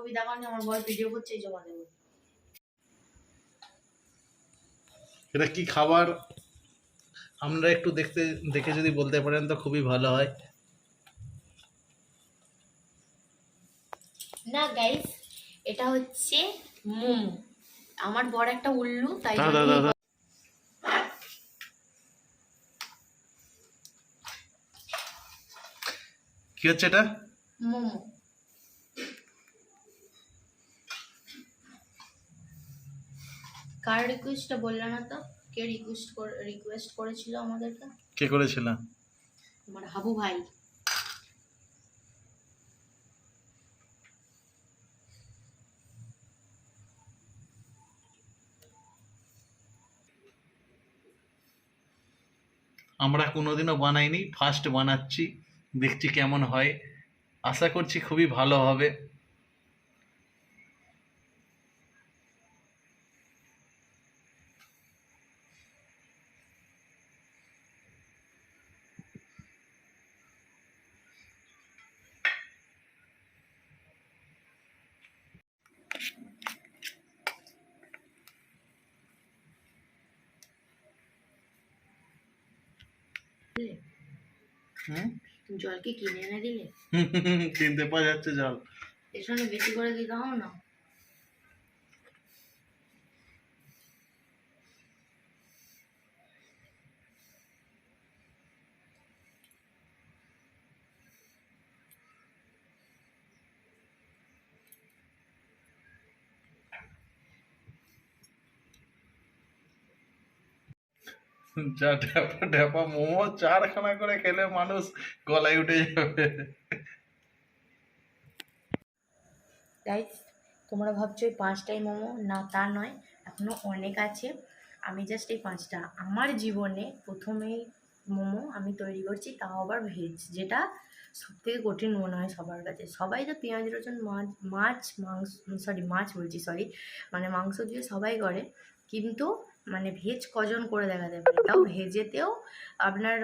ছবি দেখানি, আমার বর ভিডিও করছে, জমা দেবো। এটা কি খাবার আমরা একটু দেখে যদি বলতে পারেন তো খুবই ভালো হয়। না গাইস, এটা হচ্ছে মোমো। আমার বর একটা উল্লু, তাই কি হচ্ছে এটা? মোমো। কার রিকোয়েস্টটা বললা না তো? কে রিকোয়েস্ট করেছিল আমাদেরকে? কে করেছিল? আমার হাবু ভাই। আমরা কোনোদিনও বানাইনি, ফার্স্ট বানাচ্ছি, দেখছি কেমন হয়। আশা করছি খুবই ভালো হবে। জল কি কিনে এনে দিলে? কিনতে পাওয়া যাচ্ছে জল। এর সঙ্গে বেশি করে দিতে হবে না? যা ঢ্যাপা ঢ্যাপা মোমো 4খানা করে খেলে মানুষ গলায় উঠে যাবে। গাইস, তোমরা ভাবছো এই 5টাই মোমো, না তা নয়, এখনো অনেক আছে। আমি জাস্ট এই 5টা আমার জীবনে প্রথমেই মোমো আমি তৈরি করছি, তাও আবার ভেজ, যেটা সবথেকে কঠিন মনে হয় সবার কাছে। সবাই তো পেঁয়াজ রসুন মাছ বলছি, সরি, মানে মাংস দিয়ে সবাই করে, কিন্তু মানে ভেজ কজন করে দেখাতে পারে, তাও ভেজেতেও আপনার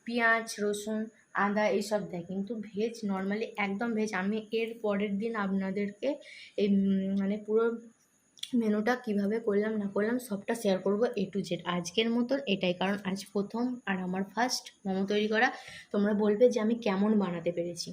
পেঁয়াজ রসুন আদা এইসব দেয়, কিন্তু ভেজ নর্মালি একদম ভেজ। আমি এর পরের দিন আপনাদেরকে এই মানে পুরো মেনুটা কিভাবে করলাম না করলাম সবটা শেয়ার করব A to Z। আজকের মতন এটাই, কারণ আজ প্রথম আর আমার ফার্স্ট মোমো তৈরি করা। তোমরা বলবে যে আমি কেমন বানাতে পেরেছি।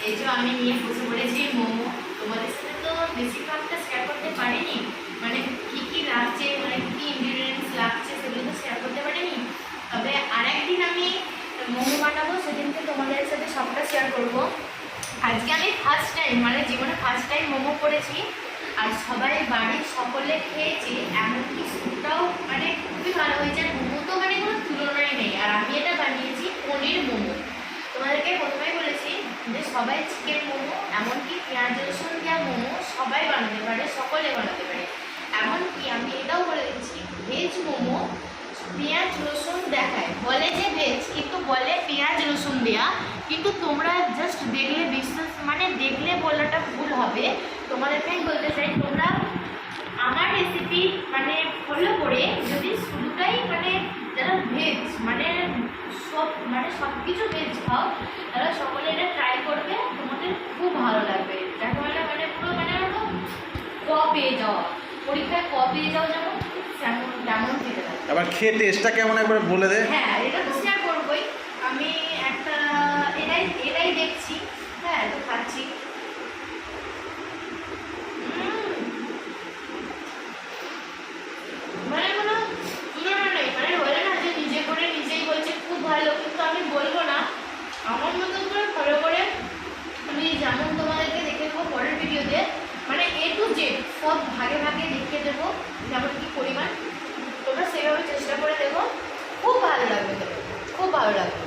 এই যে আমি নিয়ে বসে পড়েছি মোমো। তোমাদের সাথে তো বেশিরভাগটা শেয়ার করতে পারিনি, মানে কি কি লাগছে, মানে কি কি ইনগ্রিডিয়েন্টস লাগছে সেগুলো তো শেয়ার করতে পারিনি। তবে আরেকদিন আমি মোমো বানাবো, সেদিনকে তোমাদের সাথে সবটা শেয়ার করব। আজকে আমি ফার্স্ট টাইম, মানে জীবনে ফার্স্ট টাইম মোমো করেছি, আর সবাই বাড়ির সকলে খেয়েছি, এমনকি স্যুপটাও মানে খুবই ভালো হয়েছে। আর মোমো তো মানে কোনো তুলনাই নেই। আর আমি এটা বানিয়েছি পনির মোমো। তোমাদেরকে প্রথমেই বলেছি যে সবাই চিকেন মোমো, এমনকি পেঁয়াজ রসুন দেওয়া মোমো সবাই বানাতে পারে, সকলে বানাতে পারে। এমনকি আমি এটাও বলে দিচ্ছি, ভেজ মোমো পেঁয়াজ রসুন দেখায়, বলে যে ভেজ, কিন্তু বলে পেঁয়াজ রসুন দেয়া। কিন্তু তোমরা জাস্ট দেখলে বিশ্বাস, মানে দেখলে বলাটা ভুল হবে। তোমাদেরকে আমি বলতে চাই, তোমরা আমার রেসিপি মানে ফলো করে যদি শুরুটাই মানে যারা ভেজ মানে সব কিছু ভেজ খাও, তারা সকলে এটা ট্রাই করবে, তোমাদের খুব ভালো লাগবে। দিয়ে যাও যেমন তেমন তেমন খেতে লাগে। আবার খেয়ে টেস্টটা কেমন একবার বলে দে। হ্যাঁ, এটা তো শেয়ার করবোই। আমি একটা এটাই এটাই দেখছি। হ্যাঁ, তো খাচ্ছি। মানে কোনো তুলনা নেই। মানে বলে না যে নিজে করে নিজেই বলছে খুব ভালো, কিন্তু আমি বলবো না। আমার মতো করে ভালো করে আমি যেমন তোমাদেরকে দেখে দেবো পরের ভিডিওতে, মানে A to Z সব ভাগে ভাগে দেখিয়ে দেবো যেমন কি পরিমাণ। তোমরা সেইভাবে চেষ্টা করে দেখো, খুব ভালো লাগবে তোমার, খুব ভালো লাগবে।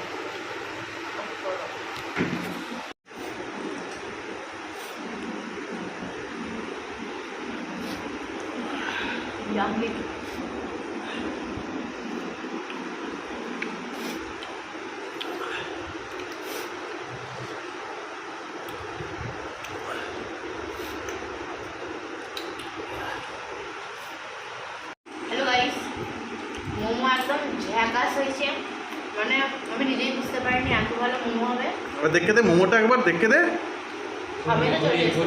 Yummy. হ্যালো গাইস, মোমো একদম ঝ্যাকাস হয়েছে। মানে আমি নিজেই বুঝতে পারিনি এত ভালো মোমো হবে। এবার দেখে দে মোমোটা, একবার দেখে দে। হবে না চলে এসো।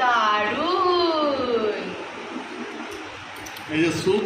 দারুণ। এই যে স্যুপ